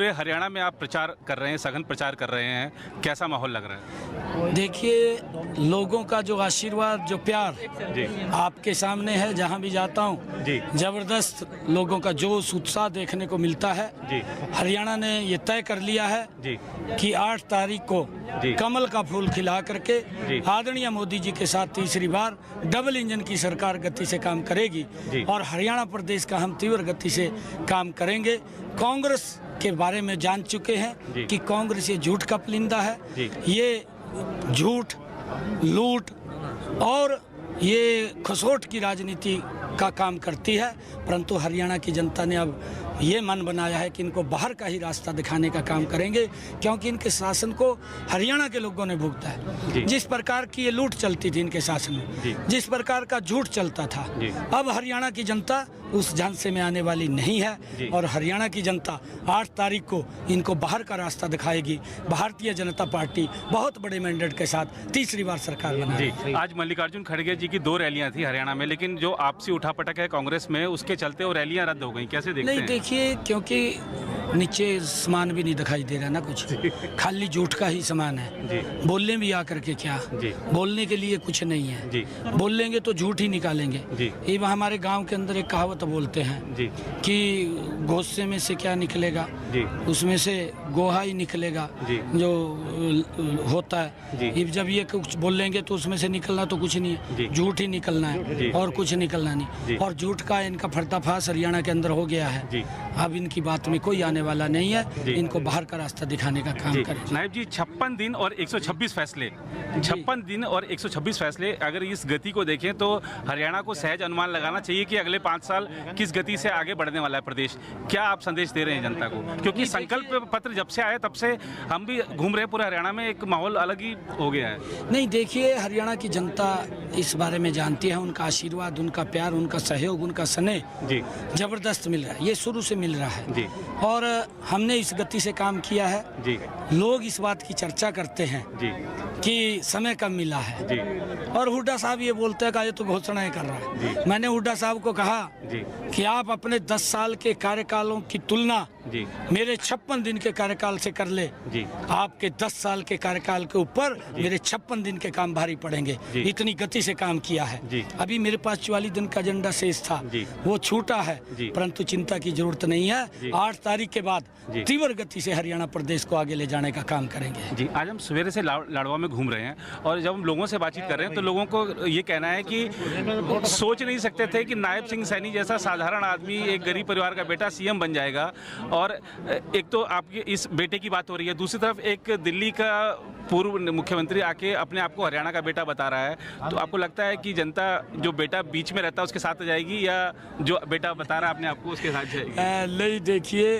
पूरे हरियाणा में आप प्रचार कर रहे हैं, सघन प्रचार कर रहे हैं, कैसा माहौल लग रहा है? देखिए, लोगों का जो आशीर्वाद, जो प्यार जी आपके सामने है। जहां भी जाता हूं जी जबरदस्त लोगों का जोश, उत्साह देखने को मिलता है। जी हरियाणा ने ये तय कर लिया है जी कि 8 तारीख को जी कमल का फूल खिला करके जी आदरणीय मोदी जी के साथ तीसरी बार डबल इंजन की सरकार गति से काम करेगी जी। और हरियाणा प्रदेश का हम तीव्र गति से काम करेंगे। कांग्रेस के बारे में जान चुके जी। हैं कि कांग्रेस ये झूठ का पुलिंदा है। जी। ये झूठ, लूट और ये खसोट की राजनीति का काम करती है, परंतु हरियाणा की जनता ने अब ये मन बनाया है कि इनको बाहर का ही रास्ता दिखाने का काम करेंगे, क्योंकि इनके शासन को हरियाणा के लोगों ने भुगता जी। है। जिस प्रकार की ये लूट चलती थी इनके शासन जी। में, जिस प्रकार का झूठ चलता था, जी। अब हरियाणा की जनता उस झांसे में आने वाली नहीं है जी। और हरियाणा की जनता 8 तारीख को इनको बाहर का रास्ता दिखाएगी। भारतीय जनता पार्टी बहुत बड़े मैंडेट के साथ तीसरी बार सरकार बनाएगी। जी। आज मल्लिकार्जुन खड़गे जी की 2 रैलियां थी हरियाणा में, लेकिन जो आपसी उठापटक है कांग्रेस में, उसके चलते वो रैलियां रद्द हो गई। कैसे देखते नहीं, हैं? देखिए, क्योंकि नीचे सामान भी नहीं दिखाई दे रहा ना, कुछ खाली झूठ का ही सामान है। जी बोलने भी आकर के क्या, जी बोलने के लिए कुछ नहीं है। जी बोलेंगे तो झूठ ही निकालेंगे। जी ये हमारे गांव के अंदर एक कहावत बोलते हैं जी कि गोसे में से क्या निकलेगा, जी उसमें से गोहा ही निकलेगा, जी। जो होता है। जी। ये जब ये कुछ बोलेंगे तो उसमें से निकलना तो कुछ नहीं जी। है, झूठ ही निकलना जी। है और कुछ निकलना जी। नहीं। और झूठ का इनका पर्दाफाश हरियाणा के अंदर हो गया है। जी। अब इनकी बात में कोई आने वाला नहीं है। जी। इनको बाहर का रास्ता दिखाने का काम जी। करें। नायब जी, 56 दिन और 126 फैसले, 56 दिन और 126 फैसले, अगर इस गति को देखें तो हरियाणा को सहज अनुमान लगाना चाहिए कि अगले 5 साल किस गति से आगे बढ़ने वाला है प्रदेश। क्या आप संदेश दे रहे हैं जनता को? क्योंकि संकल्प पत्र जब से आए तब से हम भी घूम रहे हैं पूरे हरियाणा में, एक माहौल अलग ही हो गया है। नहीं, देखिए, हरियाणा की जनता इस बारे में जानती है। उनका आशीर्वाद, उनका प्यार, उनका सहयोग, उनका स्नेह जी जबरदस्त मिल रहा है। ये शुरू से मिल रहा है जी और हमने इस गति से काम किया है। जी लोग इस बात की चर्चा करते हैं जी कि समय कम मिला है जी और हुड्डा साहब ये बोलते हैं कि ये तो घोषणाएं कर रहा है। मैंने हुड्डा साहब को कहा जी कि आप अपने 10 साल के कार्यकालों की तुलना जी मेरे 56 दिन के कार्यकाल से कर ले। जी आपके 10 साल के कार्यकाल के ऊपर मेरे 56 दिन के काम भारी पड़ेंगे। जी। इतनी गति से काम किया है। जी। अभी मेरे पास 44 दिन का एजेंडा शेष था, जी। वो छूटा है, जी। परंतु चिंता की जरूरत नहीं जी। है। 8 तारीख के बाद जी। तीव्र गति से हरियाणा प्रदेश को आगे ले जाने का काम करेंगे। जी। आज हम सवेरे से लाडवा में घूम रहे हैं और जब हम लोगों से बातचीत कर रहे हैं तो लोगों को ये कहना है कि सोच नहीं सकते थे कि नायब सिंह सैनी जैसा साधारण आदमी, एक गरीब परिवार का बेटा सीएम बन जाएगा। और एक तो आपके इस बेटे की बात हो रही है, दूसरी तरफ एक दिल्ली का पूर्व मुख्यमंत्री आके अपने आप को हरियाणा का बेटा बता रहा है। तो आपको लगता है कि जनता जो बेटा बीच में रहता है उसके साथ जाएगी या जो बेटा बता रहा है अपने आप को उसके साथ जाएगी? नहीं, देखिए,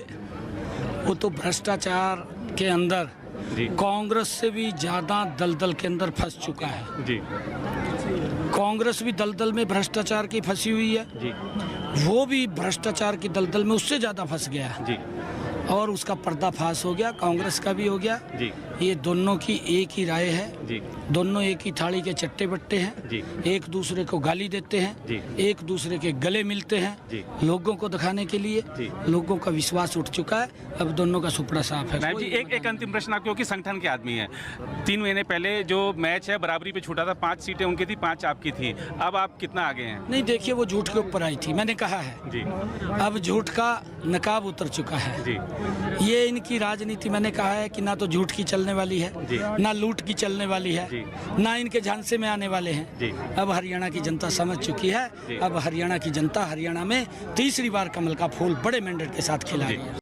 वो तो भ्रष्टाचार के अंदर जी कांग्रेस से भी ज्यादा दलदल के अंदर फंस चुका है। जी कांग्रेस भी दलदल में भ्रष्टाचार की फंसी हुई है, जी वो भी भ्रष्टाचार की दलदल में उससे ज्यादा फंस गया है जी और उसका पर्दाफाश हो गया, कांग्रेस का भी हो गया। जी ये दोनों की एक ही राय है, जी दोनों एक ही थाली के चट्टे बट्टे हैं, जी एक दूसरे को गाली देते हैं, जी एक दूसरे के गले मिलते हैं जी लोगों को दिखाने के लिए। जी। लोगों का विश्वास उठ चुका है, अब दोनों का सुपड़ा साफ है। नायब जी, एक अंतिम प्रश्न, आप क्योंकि संगठन के आदमी हैं, 3 महीने पहले जो मैच है बराबरी पे छूटा था, 5 सीटें उनकी थी, 5 आपकी थी, अब आप कितना आगे हैं? नहीं, देखिए, वो झूठ के ऊपर आई थी, मैंने कहा है। जी अब झूठ का नकाब उतर चुका है। जी ये इनकी राजनीति, मैंने कहा है कि ना तो झूठ की चलने वाली है, जी। ना लूट की चलने वाली है, जी। ना इनके झांसे में आने वाले हैं। जी। अब हरियाणा की जनता समझ चुकी है। जी। अब हरियाणा की जनता हरियाणा में तीसरी बार कमल का फूल बड़े मैंडेट के साथ खिला रही है।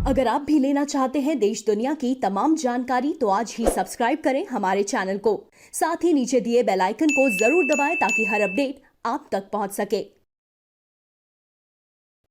अगर आप भी लेना चाहते हैं देश दुनिया की तमाम जानकारी तो आज ही सब्सक्राइब करें हमारे चैनल को। साथ ही नीचे दिए बेल आइकन को जरूर दबाएं ताकि हर अपडेट आप तक पहुंच सके।